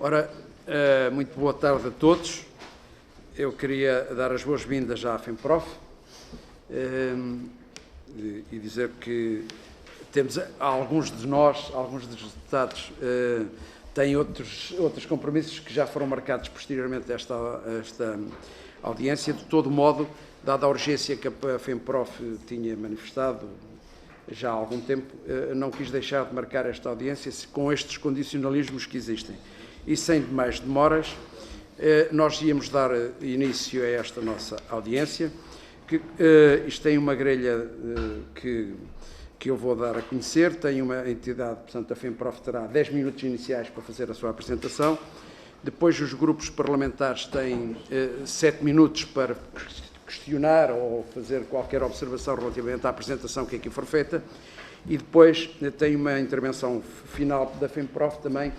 Ora, muito boa tarde a todos. Eu queria dar as boas-vindas à FEMPROF e dizer que temos alguns de nós, alguns dos deputados, têm outros compromissos que já foram marcados posteriormente a esta audiência. De todo modo, dada a urgência que a FEMPROF tinha manifestado já há algum tempo, não quis deixar de marcar esta audiência com estes condicionalismos que existem. E sem mais demoras, nós íamos dar início a esta nossa audiência, que isto tem uma grelha que eu vou dar a conhecer, tem uma entidade, portanto a FEMPROF terá 10 minutos iniciais para fazer a sua apresentação, depois os grupos parlamentares têm 7 minutos para questionar ou fazer qualquer observação relativamente à apresentação que aqui for feita, e depois tem uma intervenção final da FEMPROF também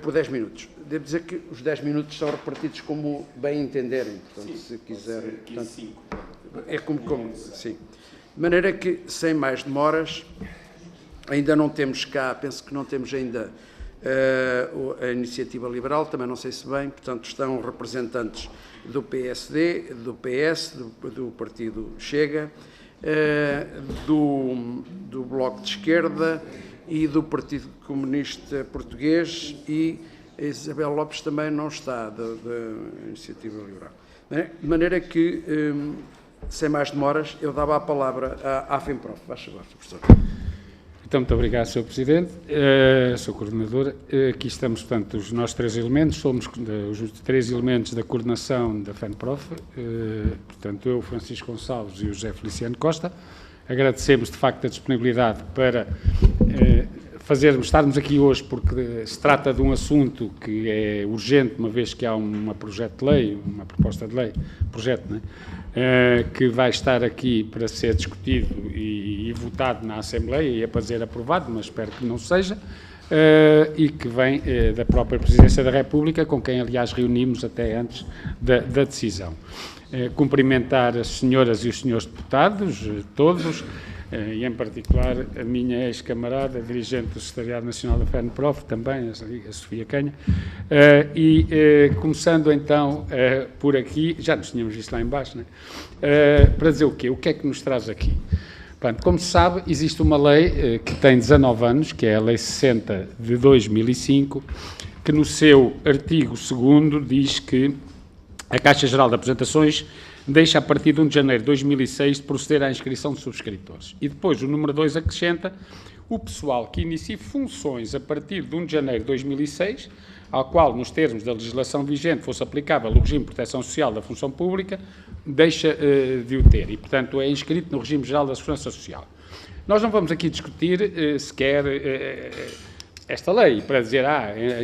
por 10 minutos. Devo dizer que os 10 minutos são repartidos como bem entenderem, portanto, sim, se quiserem. Portanto, é como sim. De maneira que, sem mais demoras, ainda não temos cá, penso que não temos ainda a Iniciativa Liberal, também não sei se bem, portanto, estão representantes do PSD, do PS, do Partido Chega, do Bloco de Esquerda e do Partido Comunista Português, e a Isabel Lopes também não está, da Iniciativa Liberal. De maneira que, sem mais demoras, eu dava a palavra à FEMPROF. Faz favor, professor. Então, muito obrigado, Sr. Presidente, Sr. Coordenador. Aqui estamos, portanto, os nossos 3 elementos, somos os 3 elementos da coordenação da FEMPROF, portanto, eu, Francisco Gonçalves e o José Feliciano Costa. Agradecemos, de facto, a disponibilidade para estarmos aqui hoje, porque se trata de um assunto que é urgente, uma vez que há uma projeto de lei, uma proposta de lei, que vai estar aqui para ser discutido e votado na Assembleia e é para ser aprovado, mas espero que não seja, e que vem da própria Presidência da República, com quem, aliás, reunimos até antes da decisão. Cumprimentar as senhoras e os senhores deputados, todos, e em particular a minha ex-camarada, dirigente do Secretariado Nacional da FEMPROF, também, a Sofia Canha, começando então por aqui, já nos tínhamos visto lá em baixo, para dizer o quê? O que é que nos traz aqui? Portanto, como se sabe, existe uma lei que tem 19 anos, que é a Lei 60 de 2005, que no seu artigo 2º diz que a Caixa Geral de Apresentações deixa, a partir de 1 de janeiro de 2006, de proceder à inscrição de subscritores. E depois, o número 2 acrescenta: o pessoal que inicie funções a partir de 1 de janeiro de 2006, ao qual, nos termos da legislação vigente, fosse aplicável o regime de proteção social da função pública, deixa de o ter. E, portanto, é inscrito no regime geral da segurança social. Nós não vamos aqui discutir sequer esta lei, para dizer,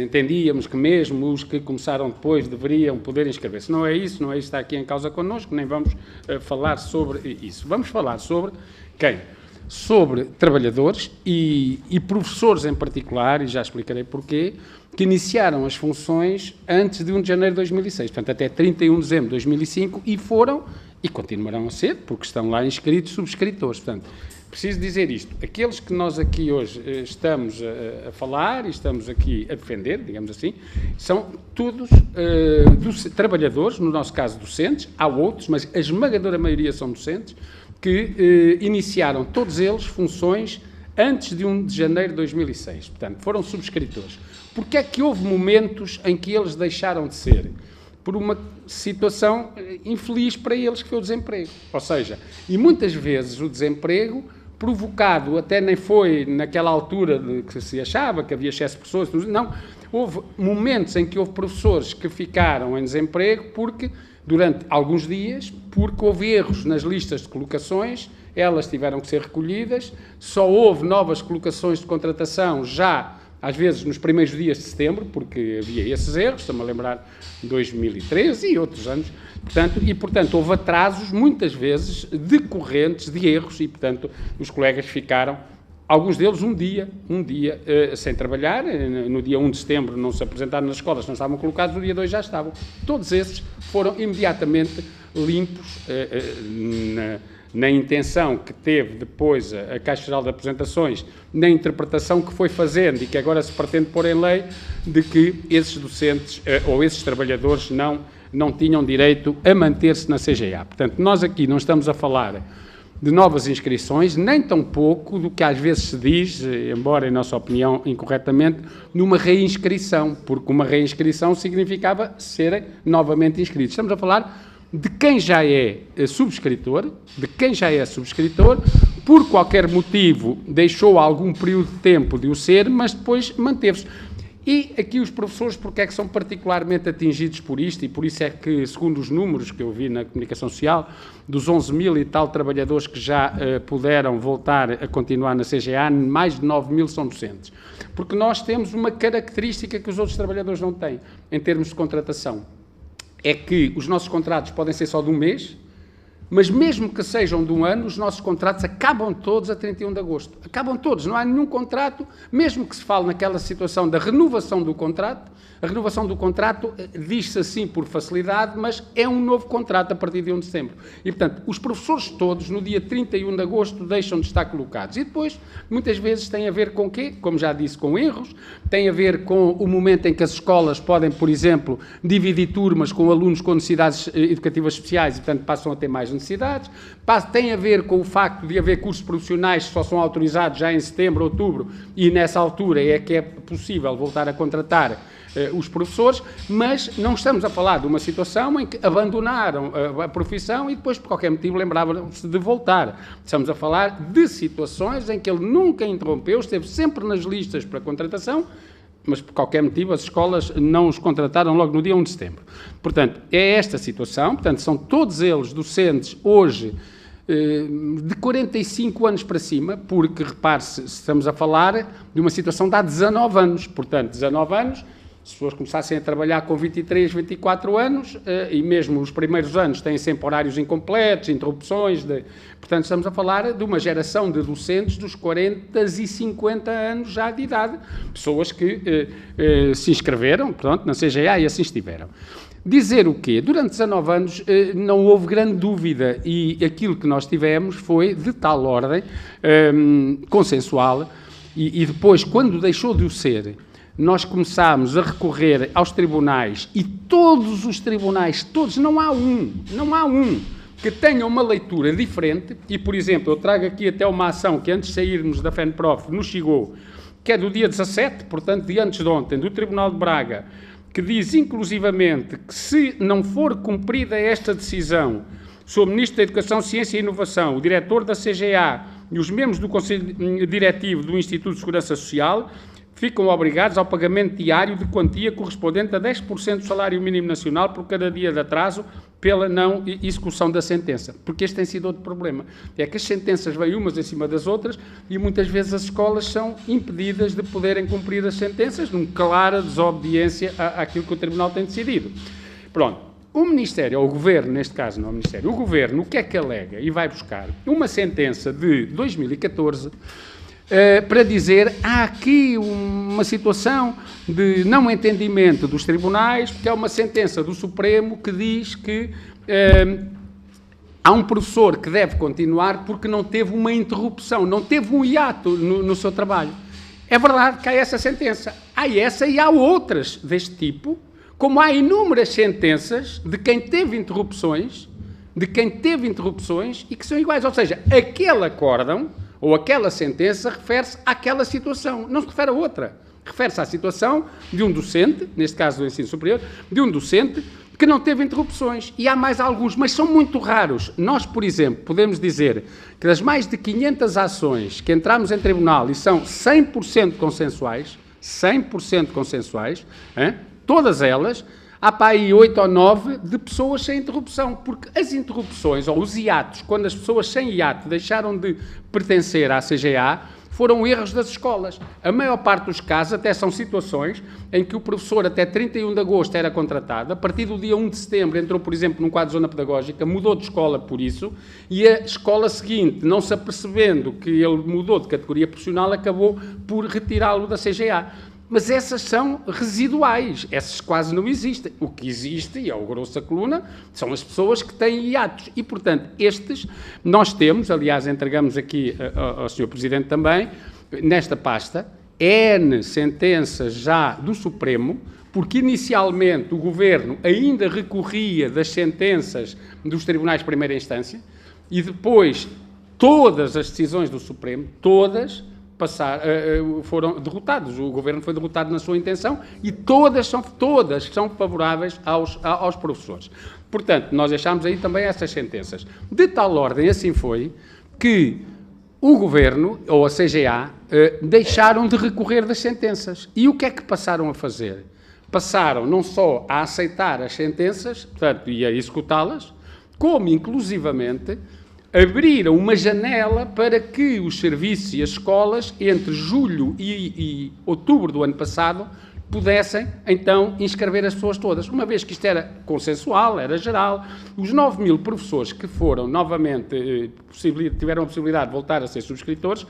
entendíamos que mesmo os que começaram depois deveriam poder inscrever-se. Não é isso que está aqui em causa connosco, nem vamos falar sobre isso. Vamos falar sobre quem? Sobre trabalhadores e professores em particular, e já explicarei porquê, que iniciaram as funções antes de 1 de janeiro de 2006, portanto até 31 de dezembro de 2005, e foram, e continuarão a ser, porque estão lá inscritos subscritores. Portanto, preciso dizer isto: aqueles que nós aqui hoje estamos a falar e estamos aqui a defender, digamos assim, são todos trabalhadores, no nosso caso docentes, há outros, mas a esmagadora maioria são docentes, que iniciaram todos eles funções antes de 1 de janeiro de 2006, portanto foram subscritores. Porque é que houve momentos em que eles deixaram de ser? Por uma situação infeliz para eles, que foi o desemprego. Ou seja, e muitas vezes o desemprego provocado, até nem foi naquela altura de que se achava que havia excesso de professores, não, houve momentos em que houve professores que ficaram em desemprego durante alguns dias, porque houve erros nas listas de colocações, elas tiveram que ser recolhidas, só houve novas colocações de contratação já, às vezes, nos primeiros dias de setembro, porque havia esses erros, estou-me a lembrar de 2013 e outros anos, portanto, houve atrasos, muitas vezes, decorrentes de erros, e, portanto, os colegas ficaram, alguns deles, um dia sem trabalhar. No dia 1 de setembro não se apresentaram nas escolas, não estavam colocados, no dia 2 já estavam. Todos esses foram imediatamente limpos na intenção que teve depois a Caixa Geral de Aposentações, na interpretação que foi fazendo e que agora se pretende pôr em lei, de que esses docentes ou esses trabalhadores não tinham direito a manter-se na CGA. Portanto, nós aqui não estamos a falar de novas inscrições, nem tampouco do que às vezes se diz, embora em nossa opinião incorretamente, numa reinscrição, porque uma reinscrição significava serem novamente inscritos. Estamos a falar de quem já é subscritor, por qualquer motivo deixou algum período de tempo de o ser, mas depois manteve-se. E aqui os professores, porque é que são particularmente atingidos por isto, e por isso é que, segundo os números que eu vi na comunicação social, dos 11.000 e tal trabalhadores que já puderam voltar a continuar na CGA, mais de 9.000 são docentes. Porque nós temos uma característica que os outros trabalhadores não têm, em termos de contratação. É que os nossos contratos podem ser só de um mês, mas mesmo que sejam de um ano, os nossos contratos acabam todos a 31 de agosto. Acabam todos, não há nenhum contrato, mesmo que se fale naquela situação da renovação do contrato, a renovação do contrato diz-se assim por facilidade, mas é um novo contrato a partir de 1 de setembro. E, portanto, os professores todos, no dia 31 de agosto, deixam de estar colocados. E depois, muitas vezes, tem a ver com o quê? Como já disse, com erros, tem a ver com o momento em que as escolas podem, por exemplo, dividir turmas com alunos com necessidades educativas especiais e, portanto, passam a ter mais necessidades. Tem a ver com o facto de haver cursos profissionais que só são autorizados já em setembro, outubro, e nessa altura é que é possível voltar a contratar os professores, mas não estamos a falar de uma situação em que abandonaram a profissão e depois, por qualquer motivo, lembravam-se de voltar. Estamos a falar de situações em que ele nunca interrompeu, esteve sempre nas listas para contratação, mas por qualquer motivo as escolas não os contrataram logo no dia 1 de setembro. Portanto, é esta situação, portanto, são todos eles docentes hoje de 45 anos para cima, porque, repare-se, estamos a falar de uma situação de há 19 anos, portanto, 19 anos, se as pessoas começassem a trabalhar com 23, 24 anos, e mesmo os primeiros anos têm sempre horários incompletos, interrupções, portanto, estamos a falar de uma geração de docentes dos 40 e 50 anos já de idade, pessoas que se inscreveram, pronto, na CGA e assim estiveram. Dizer o quê? Durante 19 anos não houve grande dúvida e aquilo que nós tivemos foi de tal ordem consensual e depois, quando deixou de o ser, nós começámos a recorrer aos tribunais e todos os tribunais, todos, não há um que tenha uma leitura diferente e, por exemplo, eu trago aqui até uma ação que antes de sairmos da FENPROF nos chegou, que é do dia 17, portanto, de antes de ontem, do Tribunal de Braga, que diz inclusivamente que se não for cumprida esta decisão, o Ministro da Educação, Ciência e Inovação, o Diretor da CGA e os membros do Conselho Diretivo do Instituto de Segurança Social ficam obrigados ao pagamento diário de quantia correspondente a 10% do salário mínimo nacional por cada dia de atraso pela não execução da sentença. Porque este tem sido outro problema. É que as sentenças vêm umas em cima das outras e muitas vezes as escolas são impedidas de poderem cumprir as sentenças numa clara desobediência àquilo que o Tribunal tem decidido. Pronto. O Ministério, ou o Governo, neste caso não é o Ministério, o Governo, o que é que alega? E vai buscar uma sentença de 2014 para dizer há aqui uma situação de não entendimento dos tribunais, porque é uma sentença do Supremo que diz que há um professor que deve continuar porque não teve uma interrupção, não teve um hiato no seu trabalho. É verdade que há essa sentença. Há essa e há outras deste tipo, como há inúmeras sentenças de quem teve interrupções e que são iguais. Ou seja, aquele acórdão ou aquela sentença refere-se àquela situação, não se refere a outra. Refere-se à situação de um docente, neste caso do ensino superior, de um docente que não teve interrupções. E há mais alguns, mas são muito raros. Nós, por exemplo, podemos dizer que das mais de 500 ações que entramos em tribunal e são 100% consensuais, todas elas, há para aí 8 ou 9 de pessoas sem interrupção, porque as interrupções, ou os hiatos, quando as pessoas sem hiato deixaram de pertencer à CGA, foram erros das escolas. A maior parte dos casos até são situações em que o professor até 31 de agosto era contratado, a partir do dia 1 de setembro entrou, por exemplo, num quadro de zona pedagógica, mudou de escola por isso, e a escola seguinte, não se apercebendo que ele mudou de categoria profissional, acabou por retirá-lo da CGA. Mas essas são residuais, essas quase não existem. O que existe, e é o grosso da coluna, são as pessoas que têm hiatos. E, portanto, estes nós temos, aliás, entregamos aqui ao Sr. Presidente também, nesta pasta, N sentenças já do Supremo, porque inicialmente o Governo ainda recorria das sentenças dos tribunais de primeira instância e depois todas as decisões do Supremo, todas foram derrotadas. O Governo foi derrotado na sua intenção e todas são favoráveis aos professores. Portanto, nós deixámos aí também essas sentenças. De tal ordem, assim foi, que o Governo, ou a CGA, deixaram de recorrer das sentenças. E o que é que passaram a fazer? Passaram não só a aceitar as sentenças, portanto, e a executá-las, como, inclusivamente, abriram uma janela para que os serviços e as escolas, entre julho e outubro do ano passado, pudessem, então, inscrever as pessoas todas. Uma vez que isto era consensual, era geral, os 9.000 professores que foram novamente, tiveram a possibilidade de voltar a ser subscritores,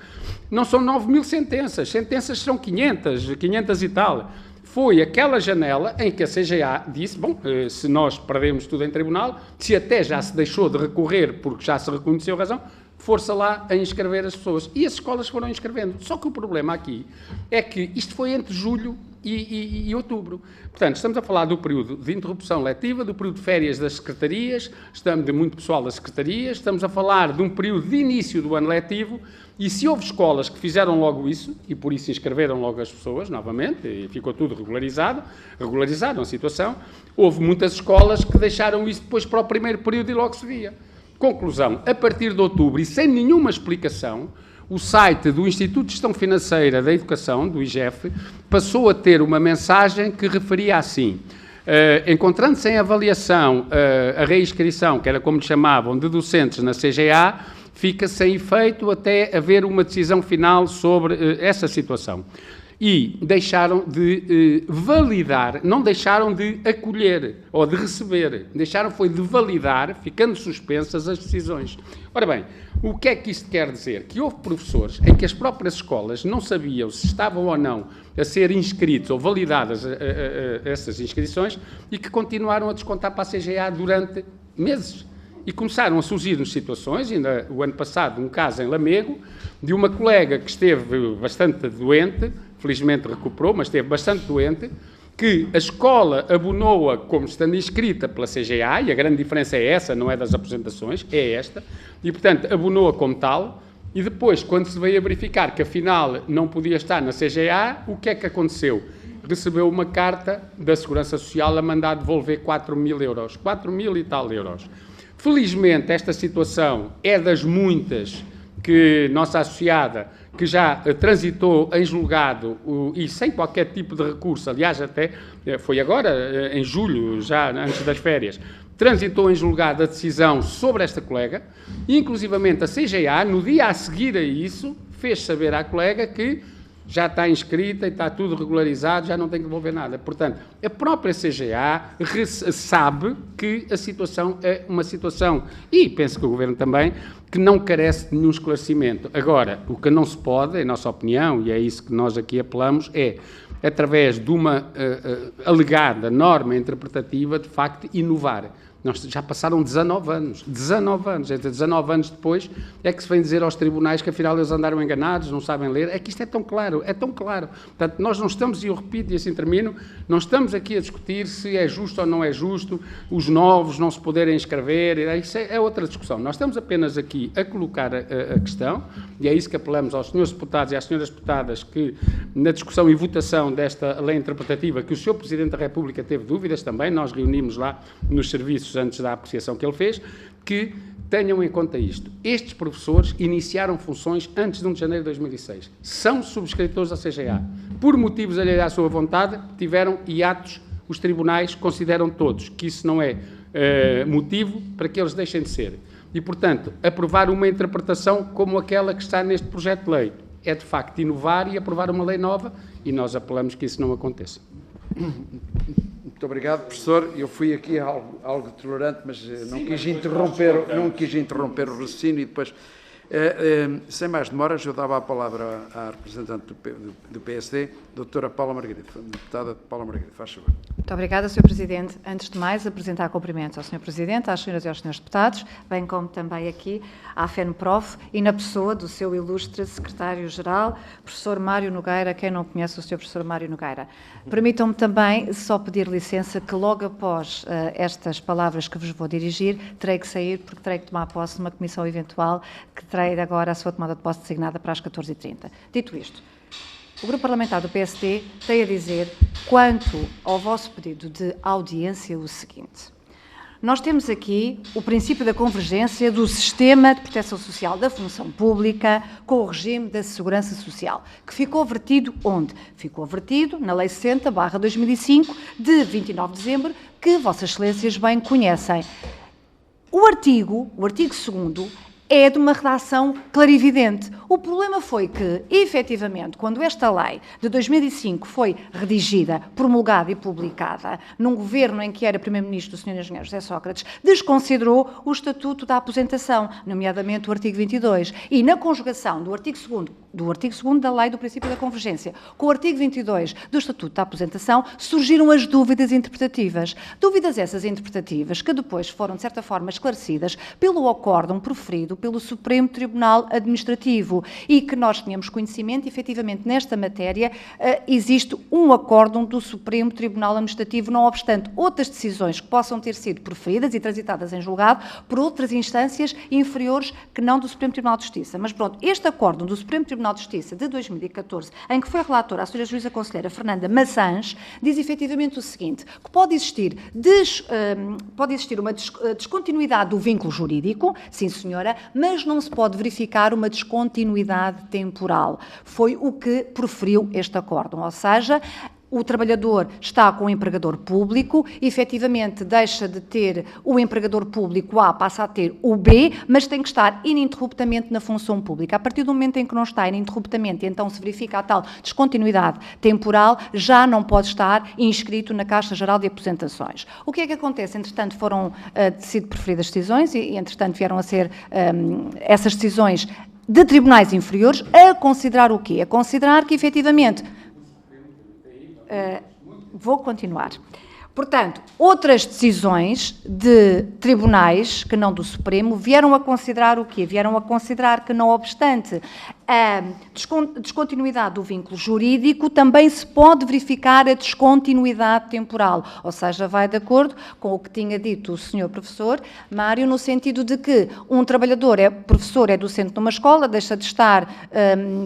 não são 9.000 sentenças. Sentenças são 500 e tal. Foi aquela janela em que a CGA disse, bom, se nós perdemos tudo em tribunal, se até já se deixou de recorrer porque já se reconheceu a razão, força lá a inscrever as pessoas. E as escolas foram inscrevendo. Só que o problema aqui é que isto foi entre julho e outubro. Portanto, estamos a falar do período de interrupção letiva, do período de férias das secretarias, estamos de muito pessoal das secretarias, estamos a falar de um período de início do ano letivo, e se houve escolas que fizeram logo isso, e por isso inscreveram logo as pessoas, novamente, e ficou tudo regularizaram a situação, houve muitas escolas que deixaram isso depois para o primeiro período e logo se via. Conclusão, a partir de outubro, e sem nenhuma explicação, o site do Instituto de Gestão Financeira da Educação, do IGEF, passou a ter uma mensagem que referia assim: encontrando-se em avaliação a reinscrição, que era como lhe chamavam, de docentes na CGA, fica sem efeito até haver uma decisão final sobre essa situação. E deixaram de validar, não deixaram de acolher ou de receber, deixaram foi de validar, ficando suspensas as decisões. Ora bem, o que é que isto quer dizer? Que houve professores em que as próprias escolas não sabiam se estavam ou não a ser inscritos ou validadas essas inscrições e que continuaram a descontar para a CGA durante meses. E começaram a surgir-nos situações, ainda o ano passado, um caso em Lamego, de uma colega que esteve bastante doente, felizmente recuperou, mas esteve bastante doente, que a escola abonou-a como estando inscrita pela CGA, e a grande diferença é essa, não é das apresentações, é esta, e, portanto, abonou-a como tal, e depois, quando se veio a verificar que, afinal, não podia estar na CGA, o que é que aconteceu? Recebeu uma carta da Segurança Social a mandar devolver 4.000 euros, 4.000 e tal euros. Felizmente, esta situação é das muitas que nossa associada, que já transitou em julgado e sem qualquer tipo de recurso, aliás, até foi agora, em julho, já antes das férias, transitou em julgado a decisão sobre esta colega, e inclusivamente a CGA, no dia a seguir a isso, fez saber à colega que já está inscrita e está tudo regularizado, já não tem que devolver nada. Portanto, a própria CGA sabe que a situação é uma situação, e penso que o Governo também, que não carece de nenhum esclarecimento. Agora, o que não se pode, em nossa opinião, e é isso que nós aqui apelamos, é, através de uma alegada norma interpretativa, de facto, inovar. Já passaram 19 anos, entre 19 anos depois é que se vem dizer aos tribunais que afinal eles andaram enganados, não sabem ler, é que isto é tão claro. Portanto, nós não estamos, e eu repito e assim termino, não estamos aqui a discutir se é justo ou não é justo os novos não se poderem inscrever, isso é outra discussão. Nós estamos apenas aqui a colocar a questão, e é isso que apelamos aos senhores deputados e às senhoras deputadas que, na discussão e votação desta lei interpretativa, que o Sr. Presidente da República teve dúvidas também, nós reunimos lá nos serviços antes da apreciação que ele fez, que tenham em conta isto. Estes professores iniciaram funções antes de 1 de janeiro de 2006. São subscritores da CGA. Por motivos alheios à sua vontade, tiveram hiatos, os tribunais consideram todos que isso não é motivo para que eles deixem de ser. E, portanto, aprovar uma interpretação como aquela que está neste projeto de lei é, de facto, inovar e aprovar uma lei nova, e nós apelamos que isso não aconteça. Muito obrigado, professor. Eu fui aqui algo tolerante, mas não quis interromper o raciocínio e depois Sem mais demoras, eu dava a palavra à representante do PSD, doutora Paula Margarida, deputada Paula Margarida, faz favor. Muito obrigada, Sr. Presidente. Antes de mais, apresentar cumprimentos ao Sr. Presidente, às senhoras e aos senhores deputados, bem como também aqui à FENPROF e na pessoa do seu ilustre secretário-geral, professor Mário Nogueira, quem não conhece o Sr. professor Mário Nogueira. Permitam-me também só pedir licença que logo após estas palavras que vos vou dirigir, terei que sair porque terei que tomar posse numa comissão eventual que terei agora a sua tomada de posse designada para as 14h30. Dito isto, o Grupo Parlamentar do PSD tem a dizer, quanto ao vosso pedido de audiência, o seguinte. Nós temos aqui o princípio da convergência do sistema de proteção social da função pública com o regime da segurança social, que ficou vertido onde? Ficou vertido na Lei 60/2005, de 29 de dezembro, que Vossas Excelências bem conhecem. O artigo 2º, é de uma redação clarividente. O problema foi que, efetivamente, quando esta lei de 2005 foi redigida, promulgada e publicada, num governo em que era Primeiro-Ministro o Sr. Engenheiro José Sócrates, desconsiderou o Estatuto da Aposentação, nomeadamente o artigo 22, e na conjugação do artigo 2º da Lei do Princípio da Convergência com o artigo 22 do Estatuto da Aposentação, surgiram as dúvidas interpretativas. Dúvidas essas interpretativas que depois foram, de certa forma, esclarecidas pelo acórdão proferido pelo Supremo Tribunal Administrativo e que nós tínhamos conhecimento, efetivamente, nesta matéria, existe um acórdão do Supremo Tribunal Administrativo, não obstante outras decisões que possam ter sido proferidas e transitadas em julgado por outras instâncias inferiores que não do Supremo Tribunal de Justiça. Mas pronto, este acórdão do Supremo Tribunal de Justiça de 2014, em que foi relatora a Sra. Juíza Conselheira Fernanda Maçãs, diz efetivamente o seguinte, que pode existir uma descontinuidade do vínculo jurídico, sim senhora, mas não se pode verificar uma descontinuidade temporal. Foi o que proferiu este acórdão, ou seja, o trabalhador está com o empregador público, efetivamente deixa de ter o empregador público A, passa a ter o B, mas tem que estar ininterruptamente na função pública. A partir do momento em que não está ininterruptamente, então se verifica a tal descontinuidade temporal, já não pode estar inscrito na Caixa Geral de Aposentações. O que é que acontece? Entretanto, foram sido preferidas decisões e, entretanto, vieram a ser essas decisões de tribunais inferiores a considerar o quê? A considerar que, efetivamente... vou continuar. Portanto, outras decisões de tribunais, que não do Supremo, vieram a considerar o quê? Vieram a considerar que, não obstante a descontinuidade do vínculo jurídico, também se pode verificar a descontinuidade temporal, ou seja, vai de acordo com o que tinha dito o senhor professor Mário, no sentido de que um trabalhador é professor, é docente numa escola, deixa de estar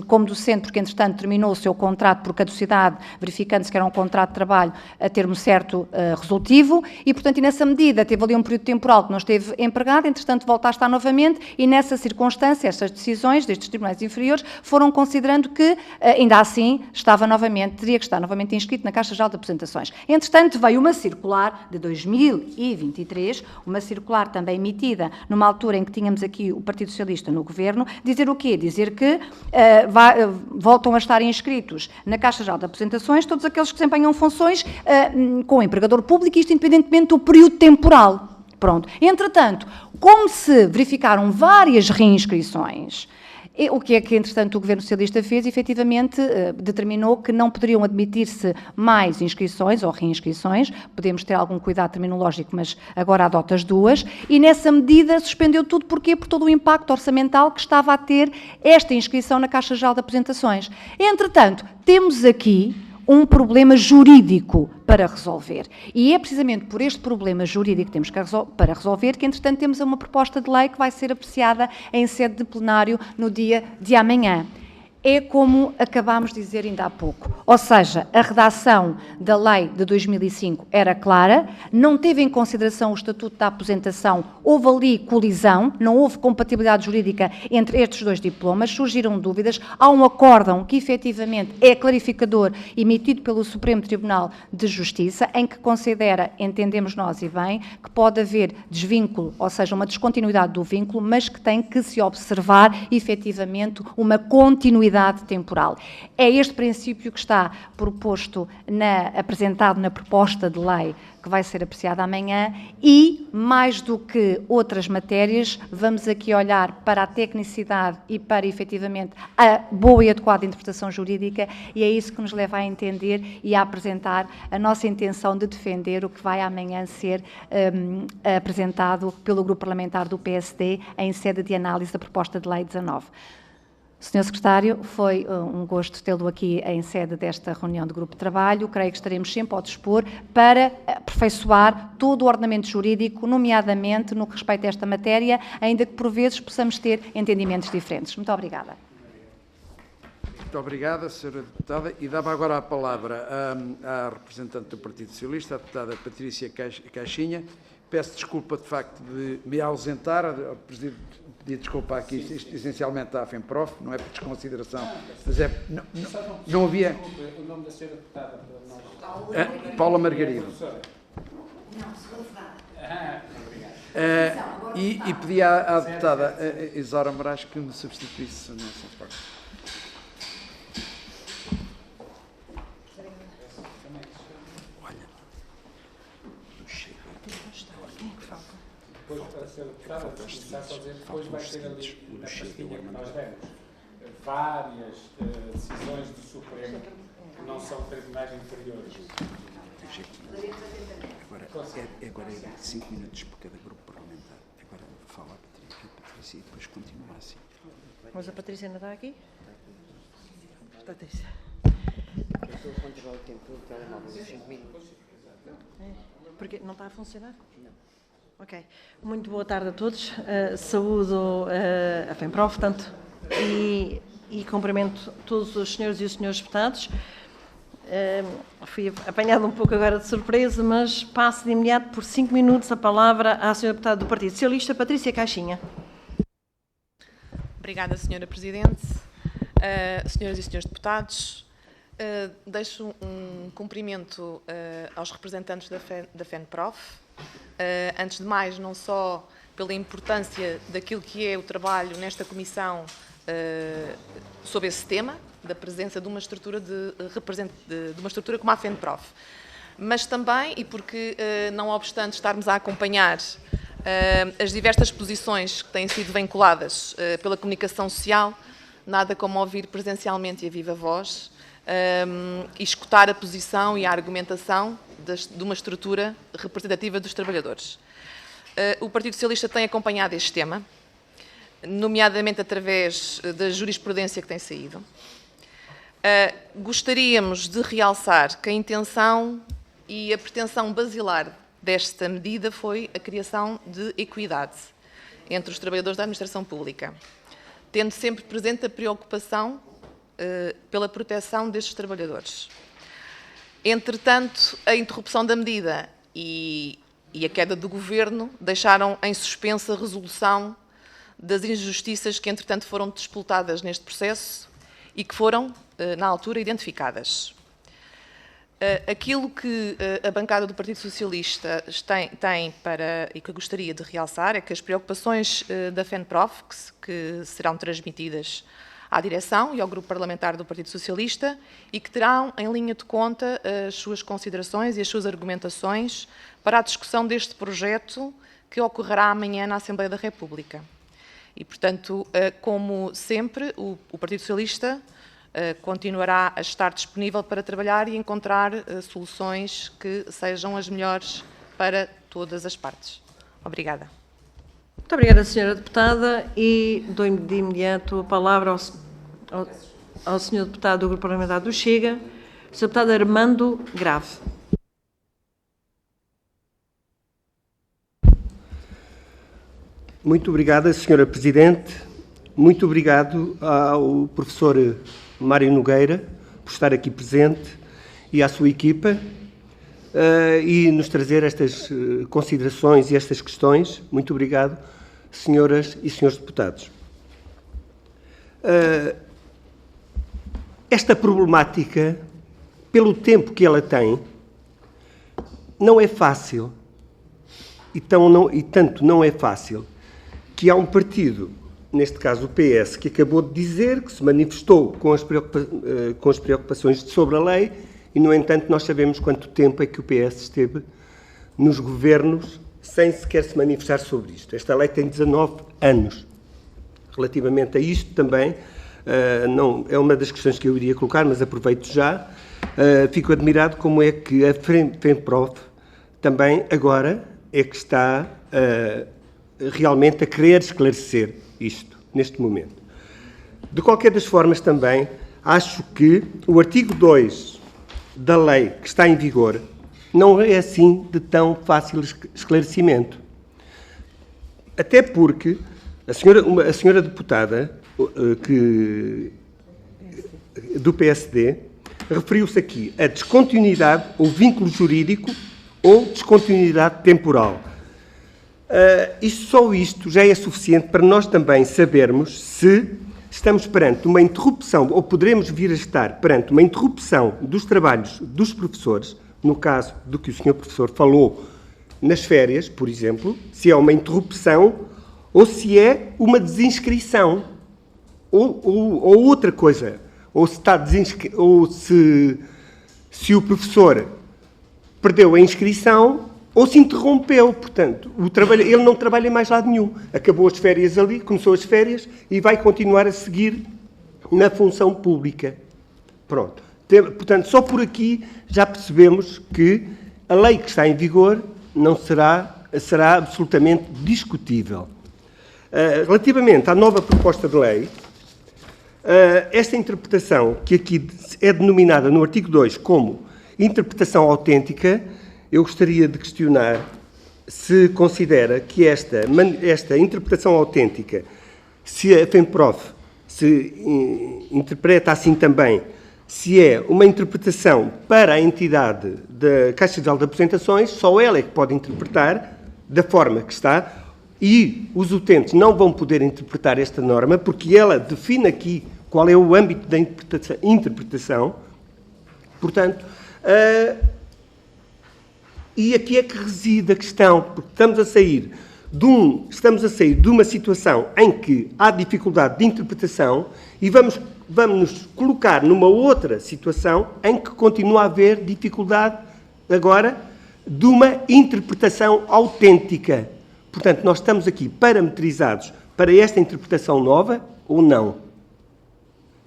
como docente porque, entretanto, terminou o seu contrato por caducidade, verificando-se que era um contrato de trabalho a termo certo resolutivo e, portanto, e nessa medida teve ali um período temporal que não esteve empregado, entretanto volta a estar novamente e nessa circunstância, estas decisões destes tribunais inferiores foram considerando que, ainda assim, teria que estar novamente inscrito na Caixa Geral de Aposentações. Entretanto, veio uma circular de 2023, uma circular também emitida numa altura em que tínhamos aqui o Partido Socialista no Governo, dizer o quê? Dizer que voltam a estar inscritos na Caixa Geral de Aposentações todos aqueles que desempenham funções com o empregador público, isto independentemente do período temporal. Pronto. Entretanto, como se verificaram várias reinscrições, o que é que, entretanto, o Governo Socialista fez? Efetivamente, determinou que não poderiam admitir-se mais inscrições ou reinscrições, podemos ter algum cuidado terminológico, mas agora adota as duas, e nessa medida suspendeu tudo. Porquê? Por todo o impacto orçamental que estava a ter esta inscrição na Caixa Geral de Aposentações. Entretanto, temos aqui um problema jurídico para resolver. E é precisamente por este problema jurídico que temos para resolver que, entretanto, temos uma proposta de lei que vai ser apreciada em sede de plenário no dia de amanhã. É como acabámos de dizer ainda há pouco. Ou seja, a redação da lei de 2005 era clara, não teve em consideração o Estatuto da Aposentação, houve ali colisão, não houve compatibilidade jurídica entre estes dois diplomas, surgiram dúvidas, há um acórdão que efetivamente é clarificador, emitido pelo Supremo Tribunal de Justiça, em que considera, entendemos nós e bem, que pode haver desvínculo, ou seja, uma descontinuidade do vínculo, mas que tem que se observar efetivamente uma continuidade unidade temporal. É este princípio que está proposto, apresentado na proposta de lei que vai ser apreciada amanhã e, mais do que outras matérias, vamos aqui olhar para a tecnicidade e para, efetivamente, a boa e adequada interpretação jurídica, e é isso que nos leva a entender e a apresentar a nossa intenção de defender o que vai amanhã ser apresentado pelo Grupo Parlamentar do PSD em sede de análise da proposta de lei 19. Sr. Secretário, foi um gosto tê-lo aqui em sede desta reunião de grupo de trabalho. Creio que estaremos sempre ao dispor para aperfeiçoar todo o ordenamento jurídico, nomeadamente no que respeita a esta matéria, ainda que por vezes possamos ter entendimentos diferentes. Muito obrigada. Muito obrigada, Sra. Deputada. E dava agora a palavra à representante do Partido Socialista, a deputada Patrícia Caixinha. Peço desculpa, de facto, de me ausentar. Pedir desculpa aqui, isto essencialmente à FEMPROF, não é por desconsideração, mas é... Não havia... O nome da senhora deputada. Paula Margarida. E pedi à deputada Isaura Moraes que me substituísse nessa parte. Depois, para ser deputada, está só dizer que depois vai ter ali, na pastinha que nós demos, várias decisões do Supremo que não são tribunais inferiores. Agora é 5 minutos por cada grupo parlamentar. Agora fala a Patrícia e depois continua assim. Mas a Patrícia ainda está aqui? Patrícia. Eu estou a controlar o tempo do telemóvel, 5 minutos. Porque não está a funcionar? Não. Ok. Muito boa tarde a todos. Saúdo a FEMPROF, tanto, e cumprimento todos os senhores e os senhores deputados. Fui apanhado um pouco agora de surpresa, mas passo de imediato por 5 minutos a palavra à senhora deputada do Partido Socialista, Patrícia Caixinha. Obrigada, Sra. Presidente. Senhoras e senhores deputados, deixo um cumprimento aos representantes da FEMPROF. Antes de mais, não só pela importância daquilo que é o trabalho nesta comissão sobre esse tema, da presença de uma estrutura de uma estrutura como a FEMPROF, mas também, e porque, não obstante estarmos a acompanhar as diversas posições que têm sido vinculadas pela comunicação social, nada como ouvir presencialmente e a viva voz e escutar a posição e a argumentação de uma estrutura representativa dos trabalhadores. O Partido Socialista tem acompanhado este tema, nomeadamente através da jurisprudência que tem saído. Gostaríamos de realçar que a intenção e a pretensão basilar desta medida foi a criação de equidade entre os trabalhadores da administração pública, tendo sempre presente a preocupação pela proteção destes trabalhadores. Entretanto, a interrupção da medida e a queda do Governo deixaram em suspenso a resolução das injustiças que, entretanto, foram disputadas neste processo e que foram, na altura, identificadas. Aquilo que a bancada do Partido Socialista tem e que eu gostaria de realçar é que as preocupações da FEMPROF, que serão transmitidas à direção e ao grupo parlamentar do Partido Socialista e que terão em linha de conta as suas considerações e as suas argumentações para a discussão deste projeto que ocorrerá amanhã na Assembleia da República. E, portanto, como sempre, o Partido Socialista continuará a estar disponível para trabalhar e encontrar soluções que sejam as melhores para todas as partes. Obrigada. Muito obrigada, senhora deputada, e dou de imediato a palavra ao senhor deputado do Grupo Parlamentar do Chega, o senhor deputado Armando Grave. Muito obrigada, senhora Presidente. Muito obrigado ao professor Mário Nogueira por estar aqui presente e à sua equipa e nos trazer estas considerações e estas questões. Muito obrigado, senhoras e senhores deputados. Esta problemática, pelo tempo que ela tem, não é fácil, e tanto não é fácil, que há um partido neste caso o PS, que acabou de dizer que se manifestou com as preocupações sobre a lei e, no entanto, nós sabemos quanto tempo é que o PS esteve nos governos sem sequer se manifestar sobre isto. Esta lei tem 19 anos. Relativamente a isto também, não é uma das questões que eu iria colocar, mas aproveito já. Fico admirado como é que a FEMPROF também agora é que está realmente a querer esclarecer isto, neste momento. De qualquer das formas também, acho que o artigo 2 da lei que está em vigor não é assim de tão fácil esclarecimento. Até porque a senhora deputada do PSD referiu-se aqui a descontinuidade ou vínculo jurídico ou descontinuidade temporal. Só isto já é suficiente para nós também sabermos se estamos perante uma interrupção, ou poderemos vir a estar perante uma interrupção dos trabalhos dos professores, no caso do que o senhor professor falou nas férias, por exemplo, se é uma interrupção ou se é uma desinscrição, ou outra coisa, ou se está ou se o professor perdeu a inscrição ou se interrompeu, portanto, ele não trabalha em mais lado nenhum. Acabou as férias ali, começou as férias e vai continuar a seguir na função pública. Pronto. Portanto, só por aqui já percebemos que a lei que está em vigor não será absolutamente discutível. Relativamente à nova proposta de lei, esta interpretação, que aqui é denominada no artigo 2 como interpretação autêntica, eu gostaria de questionar se considera que esta interpretação autêntica, se a FEMPROF se interpreta assim também, se é uma interpretação para a entidade da Caixa Geral de Aposentações, só ela é que pode interpretar da forma que está, e os utentes não vão poder interpretar esta norma, porque ela define aqui qual é o âmbito da interpretação. Portanto, e aqui é que reside a questão, porque estamos a sair de uma situação em que há dificuldade de interpretação e vamos nos colocar numa outra situação em que continua a haver dificuldade agora de uma interpretação autêntica. Portanto, nós estamos aqui parametrizados para esta interpretação nova ou não?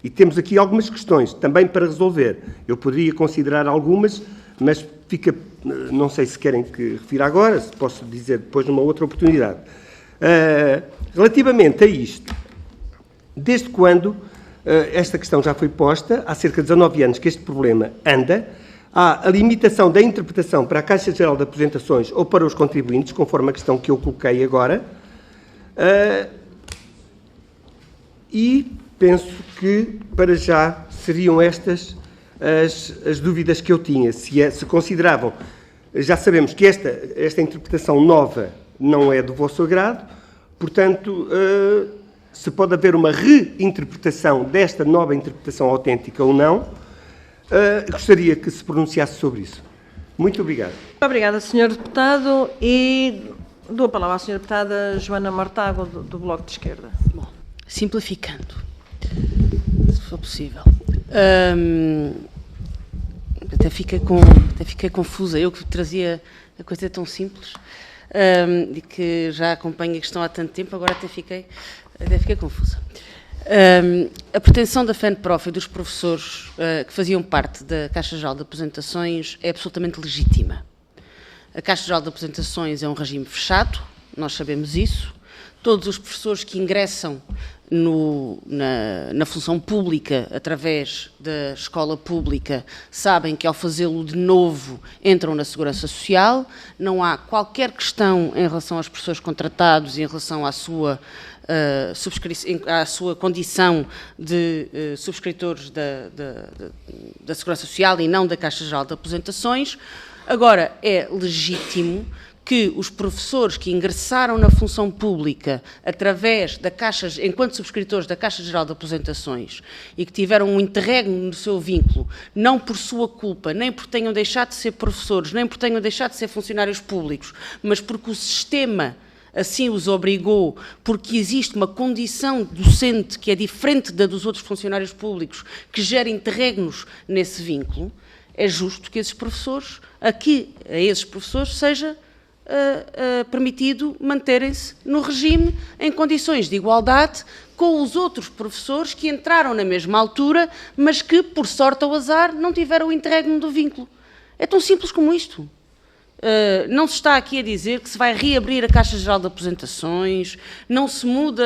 E temos aqui algumas questões também para resolver. Eu poderia considerar algumas, mas não sei se querem que refira agora, se posso dizer depois numa outra oportunidade. Relativamente a isto, desde quando esta questão já foi posta, há cerca de 19 anos que este problema anda, há a limitação da interpretação para a Caixa Geral de Aposentações ou para os contribuintes, conforme a questão que eu coloquei agora, e penso que, para já, seriam estas as dúvidas que eu tinha. Se consideravam, já sabemos que esta interpretação nova não é do vosso agrado, portanto, se pode haver uma reinterpretação desta nova interpretação autêntica ou não, gostaria que se pronunciasse sobre isso. Muito obrigado. Obrigada, Sr. Deputado. E dou a palavra à Sra. Deputada Joana Mortágua, do Bloco de Esquerda. Bom, simplificando, se for possível. Até fiquei confusa. Eu que trazia a coisa tão simples e que já acompanho a questão há tanto tempo, agora até fiquei confusa. A pretensão da FEMPROF e dos professores que faziam parte da Caixa Geral de Aposentações é absolutamente legítima. A Caixa Geral de Aposentações é um regime fechado, nós sabemos isso. Todos os professores que ingressam na função pública através da escola pública sabem que ao fazê-lo de novo entram na Segurança Social. Não há qualquer questão em relação aos professores contratados e em relação à sua condição de subscritores da Segurança Social e não da Caixa Geral de Aposentações. Agora, é legítimo que os professores que ingressaram na função pública através da Caixa, enquanto subscritores da Caixa Geral de Aposentações e que tiveram um interregno no seu vínculo, não por sua culpa, nem porque tenham deixado de ser professores, nem porque tenham deixado de ser funcionários públicos, mas porque o sistema assim os obrigou, porque existe uma condição docente que é diferente da dos outros funcionários públicos, que gera interregnos nesse vínculo, é justo que a esses professores seja permitido manterem-se no regime em condições de igualdade com os outros professores que entraram na mesma altura, mas que, por sorte ou azar, não tiveram o interregno do vínculo. É tão simples como isto. Não se está aqui a dizer que se vai reabrir a Caixa Geral de Aposentações, não se muda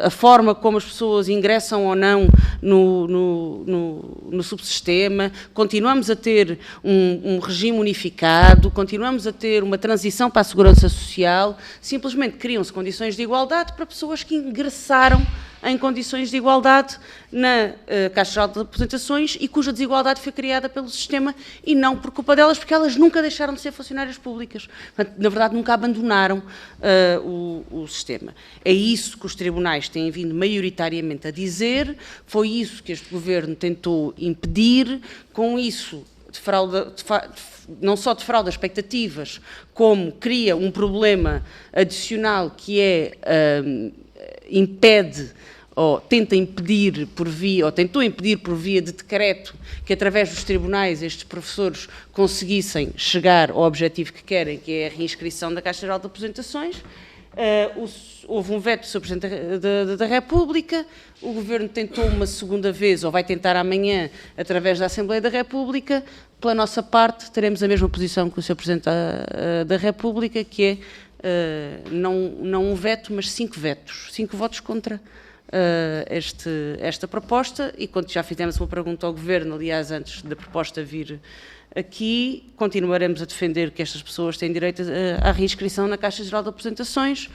a forma como as pessoas ingressam ou não no subsistema, continuamos a ter um regime unificado, continuamos a ter uma transição para a segurança social, simplesmente criam-se condições de igualdade para pessoas que ingressaram em condições de igualdade na Caixa Geral de Aposentações e cuja desigualdade foi criada pelo sistema e não por culpa delas, porque elas nunca deixaram de ser funcionárias públicas. Portanto, na verdade, nunca abandonaram o sistema. É isso que os tribunais têm vindo maioritariamente a dizer, foi isso que este Governo tentou impedir, com isso não só defrauda expectativas, como cria um problema adicional que é impede ou tenta impedir por via, ou tentou impedir por via de decreto que através dos tribunais estes professores conseguissem chegar ao objetivo que querem, que é a reinscrição da Caixa Geral de Aposentações. Houve um veto do Sr. Presidente da República, o Governo tentou uma segunda vez, ou vai tentar amanhã, através da Assembleia da República. Pela nossa parte, teremos a mesma posição que o Sr. Presidente da República, que é não um veto, mas 5 vetos, 5 votos contra esta proposta, e quando já fizemos uma pergunta ao Governo, aliás, antes da proposta vir aqui, continuaremos a defender que estas pessoas têm direito à reinscrição na Caixa Geral de Aposentações,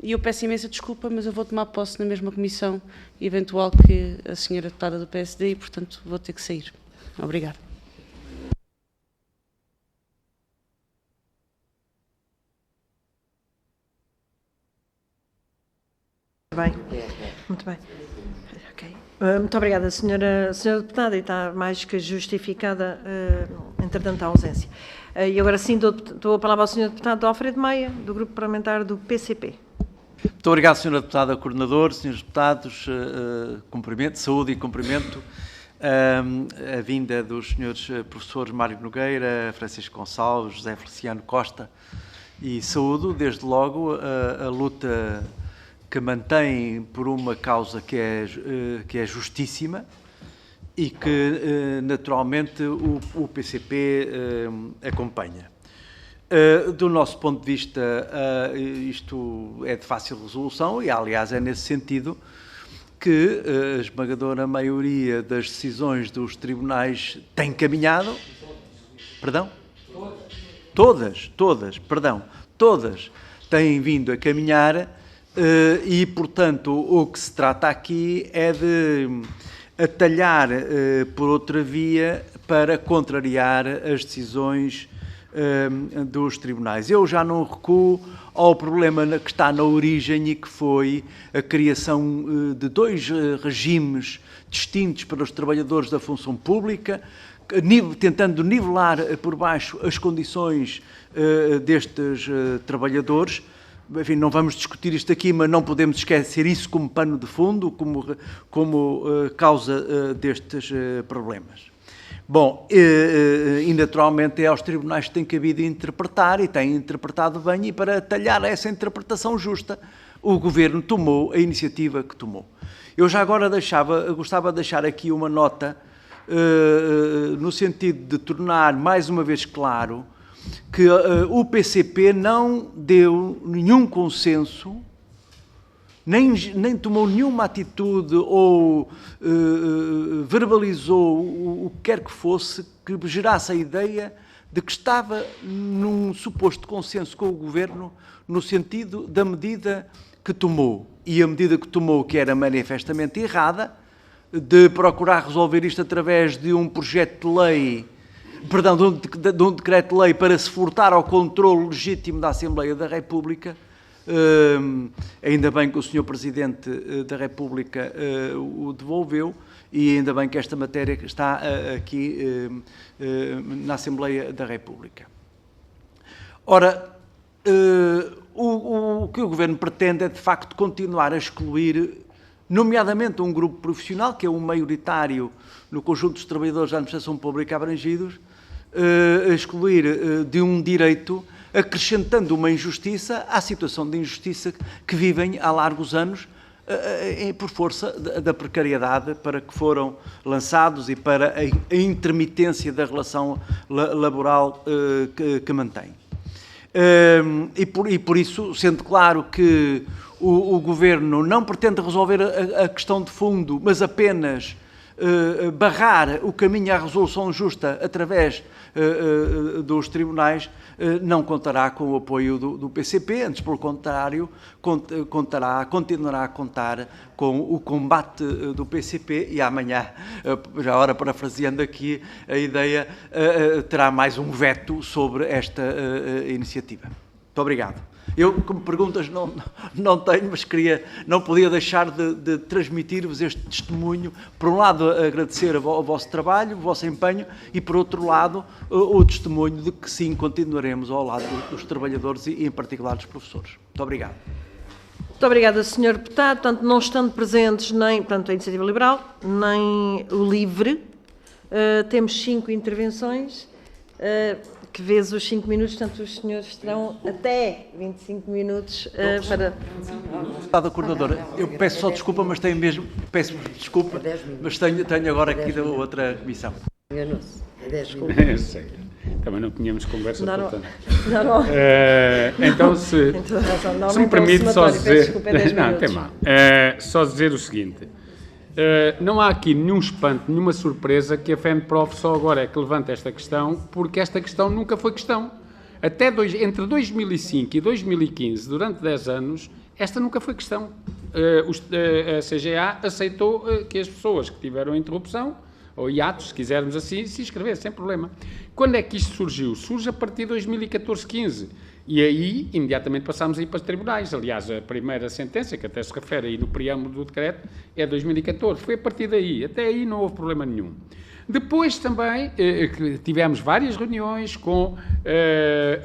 e eu peço imensa desculpa, mas eu vou tomar posse na mesma comissão eventual que a senhora deputada do PSD e, portanto, vou ter que sair. Obrigada. Bem, muito bem. Okay. Muito obrigada, senhora deputada, e está mais que justificada, entretanto, a ausência. E agora sim dou a palavra ao senhor deputado Alfredo Maia, do Grupo Parlamentar do PCP. Muito obrigado, senhora deputada coordenador, senhores deputados, cumprimento, saúde e cumprimento a vinda dos senhores professores Mário Nogueira, Francisco Gonçalves, José Feliciano Costa, e saúdo, desde logo, a luta que mantém por uma causa que é justíssima e que, naturalmente, o PCP acompanha. Do nosso ponto de vista, isto é de fácil resolução e, aliás, é nesse sentido que a esmagadora maioria das decisões dos tribunais tem caminhado... Perdão? Todas têm vindo a caminhar e, portanto, o que se trata aqui é de atalhar por outra via para contrariar as decisões dos tribunais. Eu já não recuo ao problema que está na origem e que foi a criação de 2 regimes distintos para os trabalhadores da função pública, tentando nivelar por baixo as condições destes trabalhadores. Enfim, não vamos discutir isto aqui, mas não podemos esquecer isso como pano de fundo, como causa destes problemas. Bom, e naturalmente é aos tribunais que têm cabido interpretar, e têm interpretado bem, e para atalhar essa interpretação justa, o Governo tomou a iniciativa que tomou. Eu já agora gostava de deixar aqui uma nota, no sentido de tornar mais uma vez claro que o PCP não deu nenhum consenso, nem tomou nenhuma atitude ou verbalizou o que quer que fosse que gerasse a ideia de que estava num suposto consenso com o Governo no sentido da medida que tomou. E a medida que tomou, que era manifestamente errada, de procurar resolver isto através de um projeto de lei, perdão, de um decreto-lei para se furtar ao controle legítimo da Assembleia da República. Ainda bem que o Sr. Presidente da República o devolveu, e ainda bem que esta matéria está aqui na Assembleia da República. Ora, o que o Governo pretende é, de facto, continuar a excluir, nomeadamente um grupo profissional, que é o maioritário no conjunto dos trabalhadores da administração pública abrangidos, excluir de um direito, acrescentando uma injustiça à situação de injustiça que vivem há largos anos, por força da precariedade para que foram lançados e para a intermitência da relação laboral que mantém. E por isso, sendo claro que o Governo não pretende resolver a questão de fundo, mas apenas barrar o caminho à resolução justa através dos tribunais, não contará com o apoio do PCP, antes pelo contrário, continuará a contar com o combate do PCP e amanhã, já ora parafraseando aqui a ideia, terá mais um veto sobre esta iniciativa. Muito obrigado. Eu, como perguntas, não tenho, mas não podia deixar de transmitir-vos este testemunho. Por um lado, agradecer o vosso trabalho, o vosso empenho, e por outro lado, o testemunho de que sim, continuaremos ao lado dos trabalhadores e em particular dos professores. Muito obrigado. Muito obrigada, Sr. Deputado. Portanto, não estando presentes nem a Iniciativa Liberal, nem o LIVRE, temos 5 intervenções. Que vezes os 5 minutos, portanto, os senhores terão até 25 minutos para... Deputada Coordenadora, eu peço só desculpa, mas tenho mesmo... Peço desculpa, mas tenho agora aqui da outra comissão. Enganou-se. É 10 minutos. Eu sei. Também não tínhamos conversa, Não. portanto. Então, se me permite só dizer... Não, tem mal. Só dizer o seguinte... não há aqui nenhum espanto, nenhuma surpresa que a FENPROF só agora é que levanta esta questão, porque esta questão nunca foi questão. Entre 2005 e 2015, durante 10 anos, esta nunca foi questão. A CGA aceitou que as pessoas que tiveram interrupção, ou hiatos, se quisermos assim, se inscrever, sem problema. Quando é que isto surgiu? Surge a partir de 2014-15. E aí, imediatamente passámos a ir para os tribunais. Aliás, a primeira sentença, que até se refere aí no preâmbulo do decreto, é 2014. Foi a partir daí. Até aí não houve problema nenhum. Depois também tivemos várias reuniões com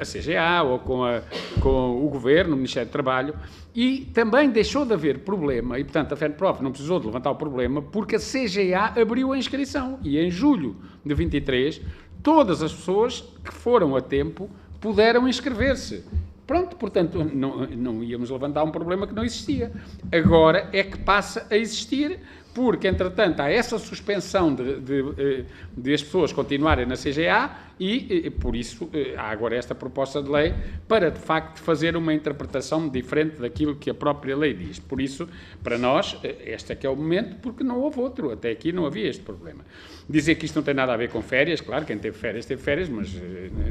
a CGA ou com o Governo, o Ministério do Trabalho, e também deixou de haver problema, e portanto a FENPROF não precisou de levantar o problema, porque a CGA abriu a inscrição. E em julho de 23, todas as pessoas que foram a tempo puderam inscrever-se. Pronto, portanto, não íamos levantar um problema que não existia. Agora é que passa a existir, porque, entretanto, há essa suspensão de as pessoas continuarem na CGA e, por isso, há agora esta proposta de lei para, de facto, fazer uma interpretação diferente daquilo que a própria lei diz. Por isso, para nós, este é que é o momento, porque não houve outro. Até aqui não havia este problema. Dizer que isto não tem nada a ver com férias, claro, quem teve férias, mas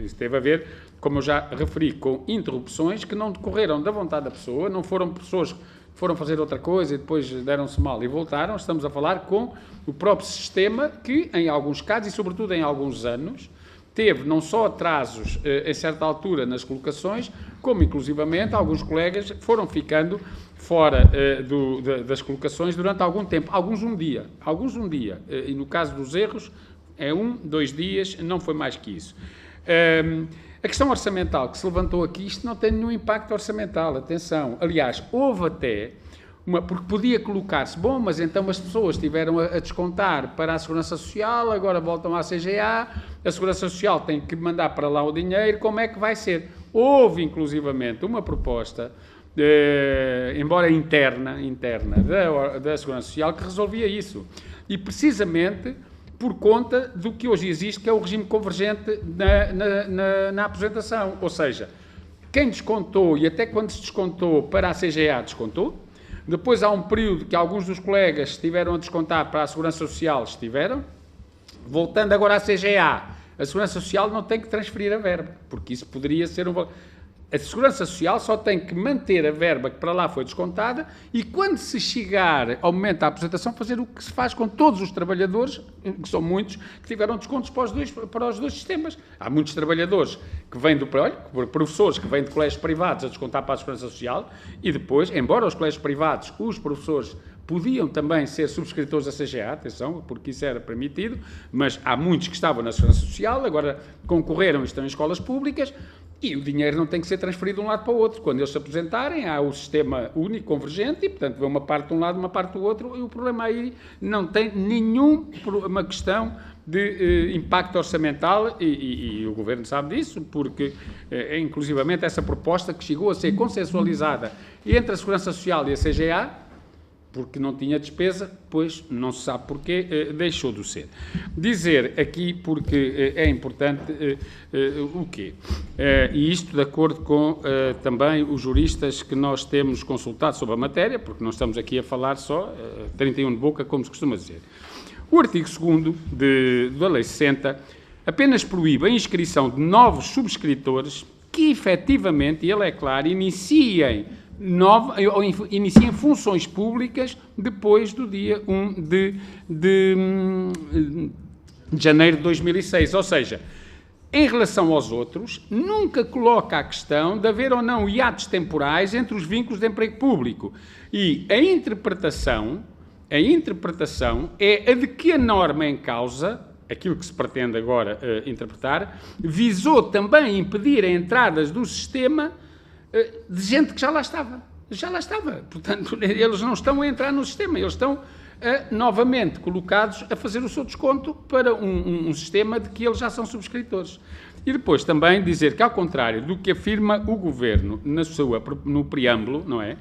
isso teve a ver, como eu já referi, com interrupções que não decorreram da vontade da pessoa, não foram pessoas que foram fazer outra coisa e depois deram-se mal e voltaram. Estamos a falar com o próprio sistema que, em alguns casos e sobretudo em alguns anos, teve não só atrasos a certa altura nas colocações, como inclusivamente alguns colegas foram ficando fora das colocações durante algum tempo, alguns um dia, e no caso dos erros é 1, 2 dias, não foi mais que isso. A questão orçamental que se levantou aqui, isto não tem nenhum impacto orçamental, atenção. Aliás, houve até, porque podia colocar-se, bom, mas então as pessoas estiveram a descontar para a Segurança Social, agora voltam à CGA, a Segurança Social tem que mandar para lá o dinheiro, como é que vai ser? Houve, inclusivamente, uma proposta, embora interna da Segurança Social, que resolvia isso. E, precisamente, por conta do que hoje existe, que é o regime convergente na aposentação. Ou seja, quem descontou, e até quando se descontou para a CGA, descontou. Depois há um período que alguns dos colegas estiveram a descontar para a Segurança Social, estiveram. Voltando agora à CGA, a Segurança Social não tem que transferir a verba, porque isso poderia ser um... A Segurança Social só tem que manter a verba que para lá foi descontada e, quando se chegar ao momento da aposentação, fazer o que se faz com todos os trabalhadores, que são muitos, que tiveram descontos para os dois sistemas. Há muitos trabalhadores que vêm professores que vêm de colégios privados a descontar para a Segurança Social e depois, embora os colégios privados, os professores podiam também ser subscritores da CGA, atenção, porque isso era permitido, mas há muitos que estavam na Segurança Social, agora concorreram e estão em escolas públicas, E o dinheiro não tem que ser transferido de um lado para o outro. Quando eles se aposentarem, há o sistema único, convergente, e, portanto, vê uma parte de um lado, uma parte do outro, e o problema aí não tem nenhuma questão de impacto orçamental, e o Governo sabe disso, porque, inclusivamente, essa proposta que chegou a ser consensualizada entre a Segurança Social e a CGA, porque não tinha despesa, pois não se sabe porquê, deixou de ser. Dizer aqui, porque é importante, o quê? E isto de acordo com também os juristas que nós temos consultado sobre a matéria, porque não estamos aqui a falar só 31 de boca, como se costuma dizer. O artigo 2º da Lei 60 apenas proíbe a inscrição de novos subscritores que, efetivamente, e ele é claro, iniciem funções públicas depois do dia 1 de janeiro de 2006. Ou seja, em relação aos outros, nunca coloca a questão de haver ou não hiatos temporais entre os vínculos de emprego público. E a interpretação é a de que a norma em causa, aquilo que se pretende agora interpretar, visou também impedir a entrada do sistema de gente que já lá estava. Portanto, eles não estão a entrar no sistema, eles estão novamente colocados a fazer o seu desconto para um sistema de que eles já são subscritores. E depois também dizer que, ao contrário do que afirma o Governo no preâmbulo, não é?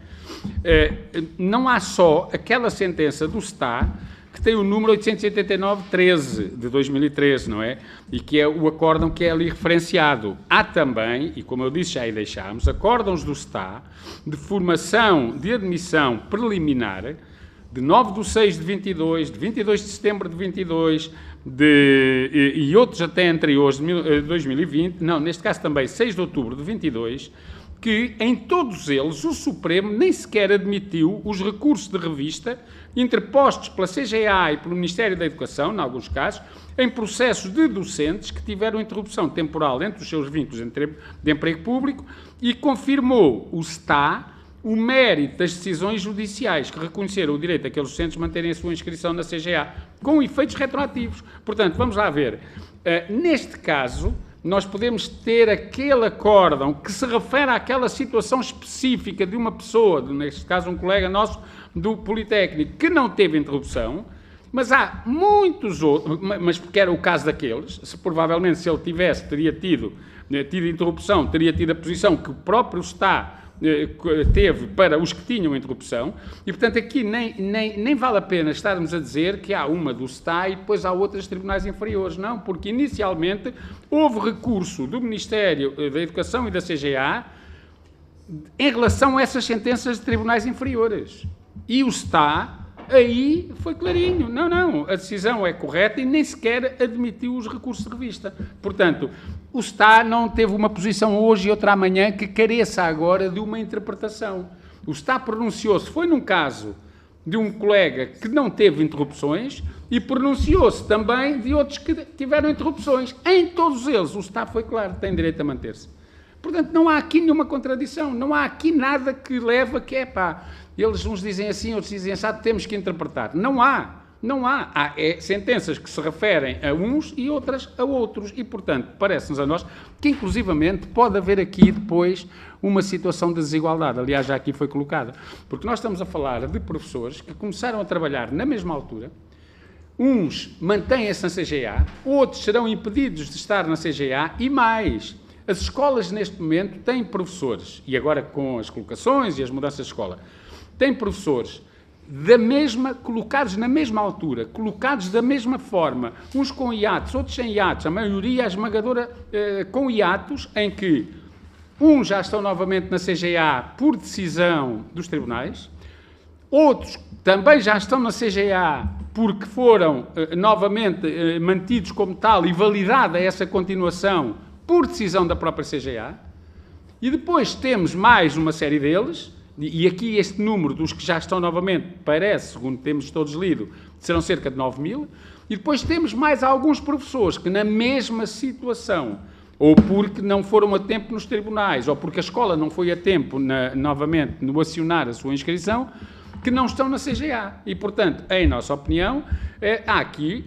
Não há só aquela sentença do STA que tem o número 889-13 de 2013, não é? E que é o acórdão que é ali referenciado. Há também, e como eu disse já aí deixámos, acórdãos do STA de formação de admissão preliminar de 9/6/22, de 22 de setembro de 22, e outros até anteriores de 2020, não, neste caso também 6 de outubro de 22, que em todos eles o Supremo nem sequer admitiu os recursos de revista interpostos pela CGA e pelo Ministério da Educação, em alguns casos, em processos de docentes que tiveram interrupção temporal entre os seus vínculos de emprego público, e confirmou o STA o mérito das decisões judiciais que reconheceram o direito daqueles docentes manterem a sua inscrição na CGA, com efeitos retroativos. Portanto, vamos lá ver. Neste caso, nós podemos ter aquele acórdão que se refere àquela situação específica de uma pessoa, neste caso um colega nosso do Politécnico, que não teve interrupção, mas há muitos outros, mas porque era o caso daqueles, provavelmente se ele teria tido interrupção, teria tido a posição que o próprio STA teve para os que tinham interrupção, e portanto aqui nem vale a pena estarmos a dizer que há uma do STA e depois há outras de tribunais inferiores, não, porque inicialmente houve recurso do Ministério da Educação e da CGA em relação a essas sentenças de tribunais inferiores, e o STA aí foi clarinho, não, a decisão é correta e nem sequer admitiu os recursos de revista. Portanto, o STA não teve uma posição hoje e outra amanhã que careça agora de uma interpretação. O STA pronunciou-se, foi num caso de um colega que não teve interrupções e pronunciou-se também de outros que tiveram interrupções. Em todos eles, o STA foi claro, tem direito a manter-se. Portanto, não há aqui nenhuma contradição, não há aqui nada que leva que eles uns dizem assim, outros dizem assim, temos que interpretar. Não há. Há sentenças que se referem a uns e outras a outros. E, portanto, parece-nos a nós que, inclusivamente, pode haver aqui depois uma situação de desigualdade. Aliás, já aqui foi colocada. Porque nós estamos a falar de professores que começaram a trabalhar na mesma altura. Uns mantêm-se na CGA, outros serão impedidos de estar na CGA e mais. As escolas, neste momento, têm professores, e agora com as colocações e as mudanças de escola, têm professores colocados na mesma altura, colocados da mesma forma, uns com hiatos, outros sem hiatos, a maioria a esmagadora com hiatos, em que uns já estão novamente na CGA por decisão dos tribunais, outros também já estão na CGA porque foram novamente mantidos como tal e validada essa continuação por decisão da própria CGA, e depois temos mais uma série deles. E aqui este número dos que já estão novamente, parece, segundo temos todos lido, serão cerca de 9.000, e depois temos mais alguns professores que na mesma situação, ou porque não foram a tempo nos tribunais, ou porque a escola não foi a tempo, novamente, no acionar a sua inscrição, que não estão na CGA. E, portanto, em nossa opinião, há aqui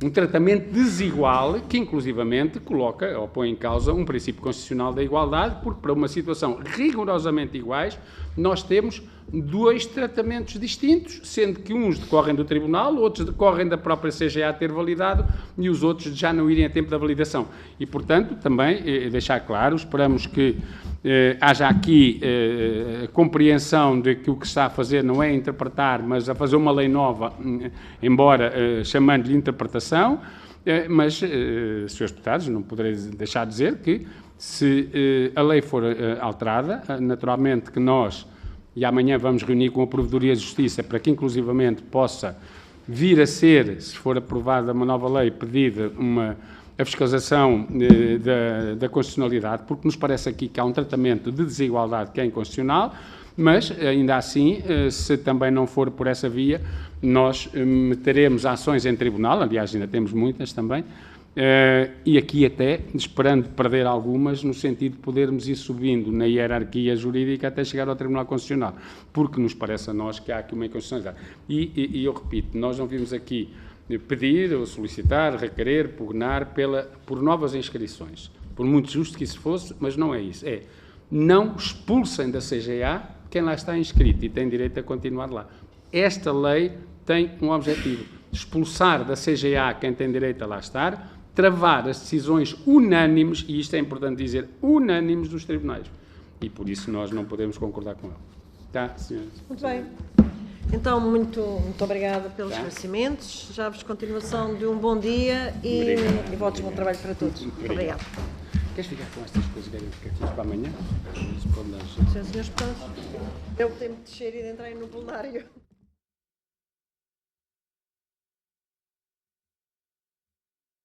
um tratamento desigual que, inclusivamente, coloca ou põe em causa um princípio constitucional da igualdade, porque para uma situação rigorosamente iguais, nós temos 2 tratamentos distintos, sendo que uns decorrem do Tribunal, outros decorrem da própria CGA ter validado e os outros já não irem a tempo da validação. E, portanto, também deixar claro, esperamos que haja aqui compreensão de que o que se está a fazer não é interpretar, mas a fazer uma lei nova, embora chamando-lhe interpretação, mas, Srs. Deputados, não poderei deixar de dizer que, se a lei for alterada, naturalmente que nós, e amanhã vamos reunir com a Provedoria de Justiça para que, inclusivamente, possa vir a ser, se for aprovada uma nova lei, pedida a fiscalização da constitucionalidade, porque nos parece aqui que há um tratamento de desigualdade que é inconstitucional, mas, ainda assim, se também não for por essa via, nós meteremos ações em tribunal, aliás, ainda temos muitas também, e aqui até esperando perder algumas, no sentido de podermos ir subindo na hierarquia jurídica até chegar ao Tribunal Constitucional, porque nos parece a nós que há aqui uma inconstitucionalidade. E eu repito, nós não vimos aqui pedir, ou solicitar, requerer, pugnar por novas inscrições, por muito justo que isso fosse, mas não é isso. É, não expulsem da CGA quem lá está inscrito e tem direito a continuar lá. Esta lei tem um objetivo, expulsar da CGA quem tem direito a lá estar, travar as decisões unânimes, e isto é importante dizer, unânimes dos tribunais. E por isso nós não podemos concordar com ele. Tá, senhores? Muito bem. Então, muito obrigada pelos esclarecimentos. Já vos continuação de um bom dia e votos de bom trabalho para todos. Muito obrigada. Queres ficar com estas coisas verificativas para amanhã? Senhores deputados, eu tenho de descer e de entrar no plenário.